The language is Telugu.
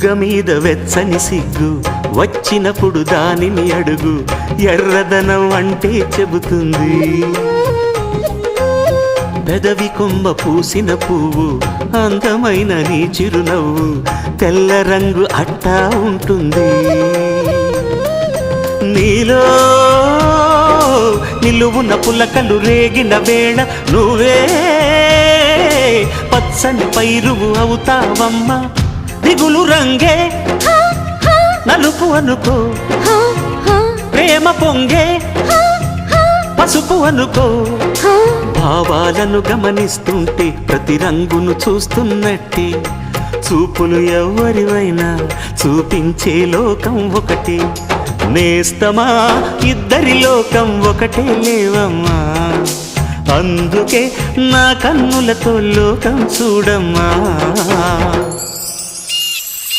బుగ్గ మీద వెచ్చని సిగ్గు వచ్చినప్పుడు దానిని అడుగు ఎర్రదనం అంటే చెబుతుంది పెదవి కొమ్మ పూసిన పువ్వు అందమైన నీ చిరునవ్వు తెల్ల రంగు అట్టా ఉంటుంది నీలో నిలువున పులకలు రేగిన వేళ నువ్వే పచ్చని పైరువు అవుతావమ్మా దిగులు రంగే నలుపు అనుకో ప్రేమ పొంగే పసుపు అనుకో భావాలను గమనిస్తుంటే ప్రతి రంగును చూస్తున్నట్టే చూపులు ఎవరివైనా చూపించే లోకం ఒకటి నేస్తమా ఇద్దరి లోకం ఒకటే లేవమ్మా అందుకే నా కన్నులతో లోకం చూడమ్మా